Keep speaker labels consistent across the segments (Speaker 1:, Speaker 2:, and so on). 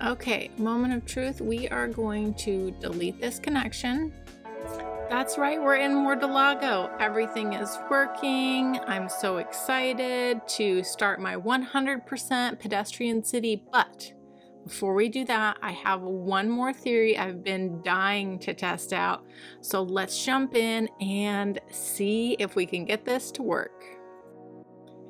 Speaker 1: Okay, moment of truth. We are going to delete this connection. That's right, we're in Mortalago. Everything is working. I'm so excited to start my 100% pedestrian city, but before we do that, I have one more theory I've been dying to test out. So let's jump in and see if we can get this to work.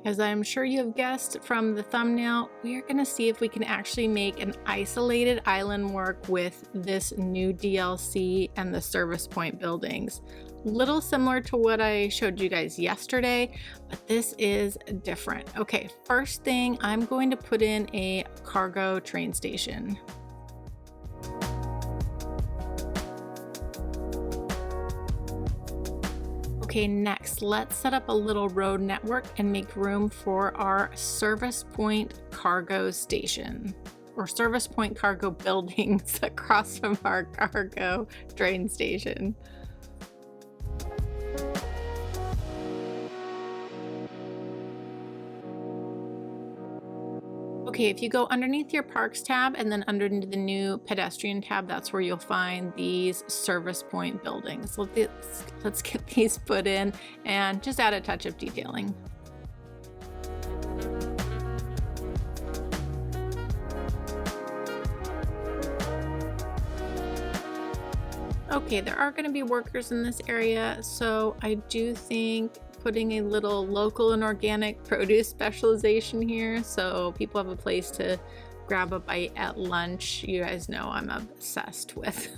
Speaker 1: As I'm sure you have guessed from the thumbnail, we are going to see if we can actually make an isolated island work with this new DLC and the service point buildings. Little similar to what I showed you guys yesterday, but this is different. Okay, first thing, I'm going to put in a cargo train station. Okay, next, let's set up a little road network and make room for our service point cargo station, or service point cargo buildings across from our cargo train station. Okay, if you go underneath your parks tab and then underneath the new pedestrian tab, that's where you'll find these service point buildings. Let's get these put in and just add a touch of detailing. Okay, there are going to be workers in this area, so I do think putting a little local and organic produce specialization here so people have a place to grab a bite at lunch. You guys know I'm obsessed with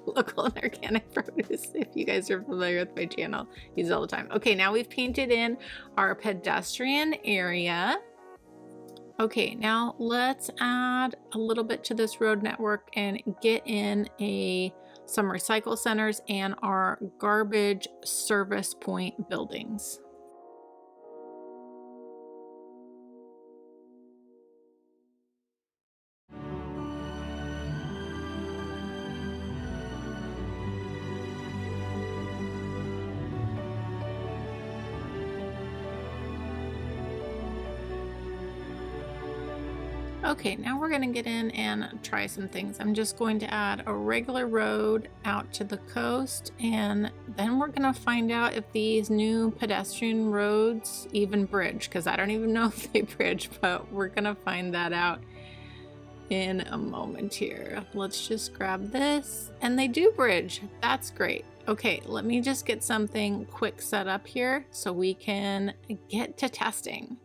Speaker 1: local and organic produce. If you guys are familiar with my channel, use it all the time. Okay, now we've painted in our pedestrian area. Okay, now let's add a little bit to this road network and get in some recycle centers and our garbage service point buildings. Okay, now we're going to get in and try some things. I'm just going to add a regular road out to the coast, and then we're going to find out if these new pedestrian roads even bridge, because I don't even know if they bridge, but we're going to find that out in a moment here. Let's just grab this, and they do bridge. That's great. Okay, let me just get something quick set up here so we can get to testing.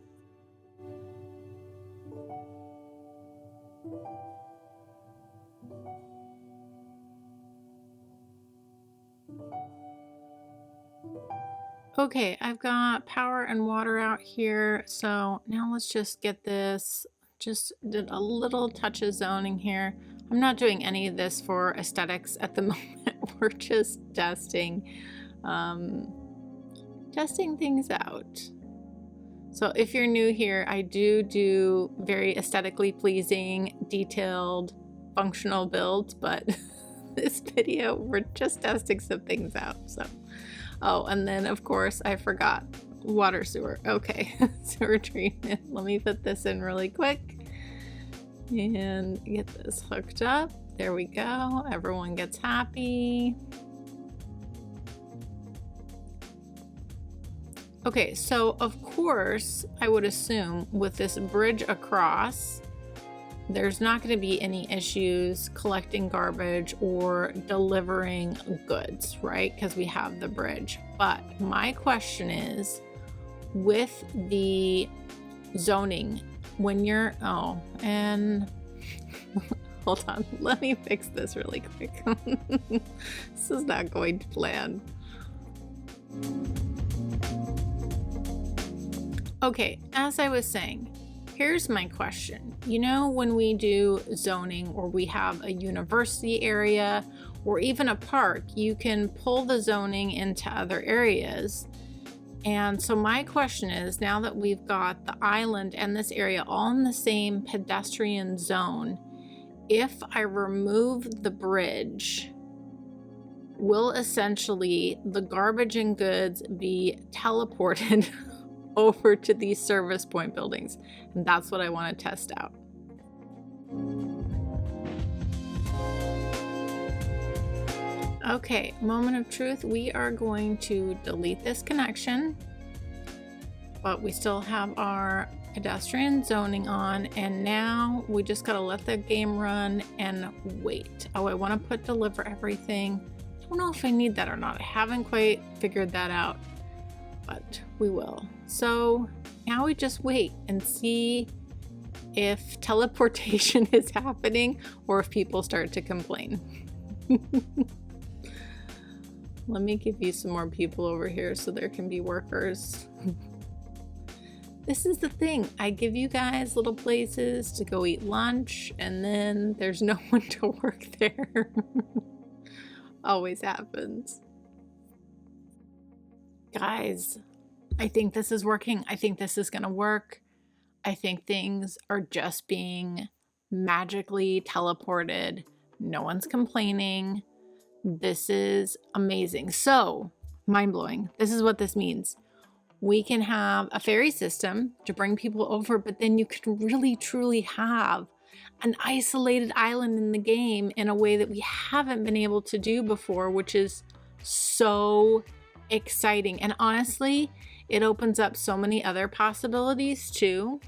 Speaker 1: Okay, I've got power and water out here, so now let's just get this, just did a little touch of zoning here. I'm not doing any of this for aesthetics at the moment. We're just testing things out. So if you're new here, I do very aesthetically pleasing, detailed, functional builds, but this video, we're just testing some things out, so. Oh, and then of course I forgot water sewer. Okay, sewer treatment. Let me put this in really quick and get this hooked up. There we go. Everyone gets happy. Okay, so of course I would assume with this bridge across, there's not going to be any issues collecting garbage or delivering goods, right? Because we have the bridge. But my question is, with the zoning, when you're, oh, and hold on, let me fix this really quick. This is not going to plan. Okay, as I was saying, here's my question. You know, when we do zoning or we have a university area or even a park, you can pull the zoning into other areas. And so my question is, now that we've got the island and this area all in the same pedestrian zone, if I remove the bridge, will essentially the garbage and goods be teleported over to these service point buildings? And that's what I want to test out. Okay, moment of truth. We are going to delete this connection, but we still have our pedestrian zoning on, and now we just gotta let the game run and wait. Oh, I want to put deliver everything. I don't know if I need that or not. I haven't quite figured that out, but we will. So now we just wait and see if teleportation is happening or if people start to complain. Let me give you some more people over here so there can be workers. This is the thing. I give you guys little places to go eat lunch, and then there's no one to work there. Always happens. Guys, I think this is working. I think this is gonna work. I think things are just being magically teleported. No one's complaining. This is amazing. So, mind-blowing. This is what this means. We can have a ferry system to bring people over, but then you can really truly have an isolated island in the game in a way that we haven't been able to do before, which is so exciting. And honestly, it opens up so many other possibilities too.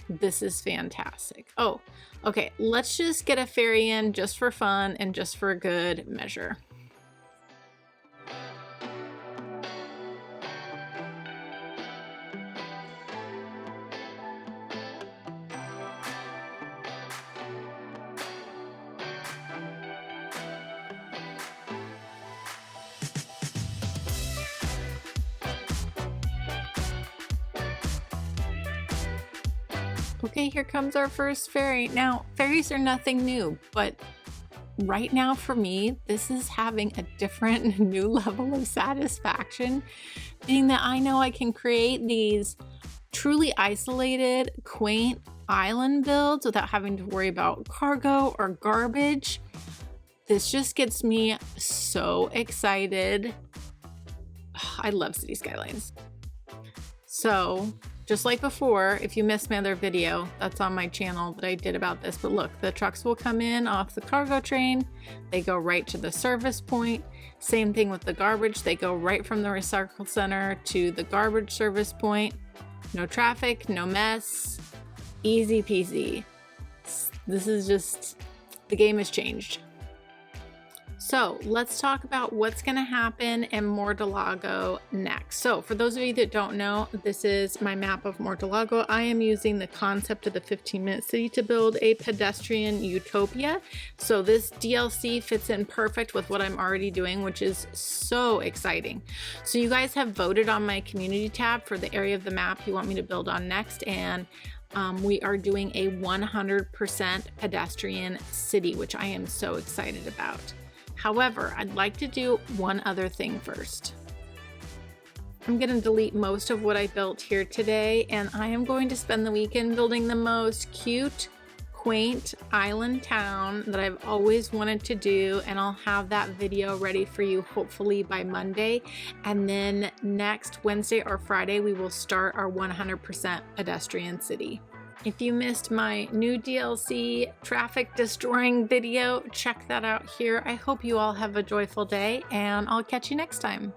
Speaker 1: This is fantastic. Oh, okay, let's just get a ferry in just for fun and just for good measure. Okay, here comes our first ferry. Now, ferries are nothing new, but right now for me, this is having a different new level of satisfaction, being that I know I can create these truly isolated, quaint island builds without having to worry about cargo or garbage. This just gets me so excited. I love Cities Skylines. So, just like before, if you missed my other video, that's on my channel that I did about this. But look, the trucks will come in off the cargo train. They go right to the service point. Same thing with the garbage. They go right from the recycle center to the garbage service point. No traffic, no mess, easy peasy. This is just, the game has changed. So let's talk about what's going to happen in Mortalago next. So for those of you that don't know, this is my map of Mortalago. I am using the concept of the 15-minute city to build a pedestrian utopia. So this DLC fits in perfect with what I'm already doing, which is so exciting. So you guys have voted on my community tab for the area of the map you want me to build on next, and we are doing a 100% pedestrian city, which I am so excited about. However, I'd like to do one other thing first. I'm going to delete most of what I built here today, and I am going to spend the weekend building the most cute, quaint island town that I've always wanted to do, and I'll have that video ready for you hopefully by Monday. And then next Wednesday or Friday, we will start our 100% pedestrian city. If you missed my new DLC traffic destroying video, check that out here. I hope you all have a joyful day, and I'll catch you next time.